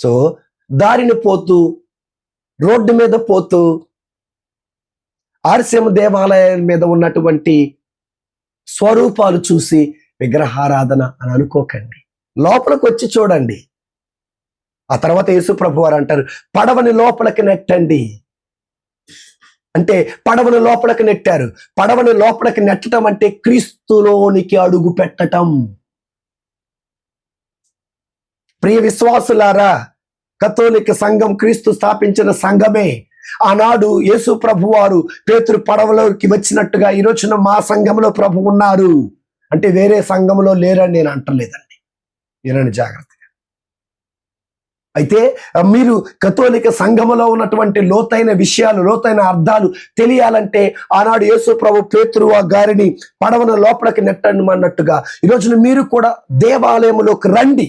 So దారిని పోతూ, road మీద పోతూ ఆర్సీఎం దేవాలయం మీద ఉన్నటువంటి స్వరూపాలు చూసి విగ్రహారాధన అని అనుకోకండి. లోపలికి వచ్చి చూడండి. ఆ తర్వాత యేసు ప్రభు వారు అంటారు, పడవని లోపలికి నెట్టండి. అంటే పడవను లోపలికి నెట్టారు. పడవని లోపలికి నెట్టడం అంటే క్రీస్తులోనికి అడుగు పెట్టటం. ప్రియ విశ్వాసులారా, కథోలిక సంఘం క్రీస్తు స్థాపించిన సంఘమే. ఆనాడు యేసు ప్రభు వారు పేతురు పడవలోకి వచ్చినట్టుగా ఈ రోజున మా సంఘంలో ప్రభు ఉన్నారు అంటే వేరే సంఘంలో లేరని నేను అంటలేదండి. వినండి జాగ్రత్తగా. అయితే మీరు కథోలిక సంఘములో ఉన్నటువంటి లోతైన విషయాలు, లోతైన అర్థాలు తెలియాలంటే ఆనాడు యేసు ప్రభు పేతురు ఆ గారిని పడవను లోపలికి నెట్టమన్నట్టుగా ఈ రోజున మీరు కూడా దేవాలయంలోకి రండి.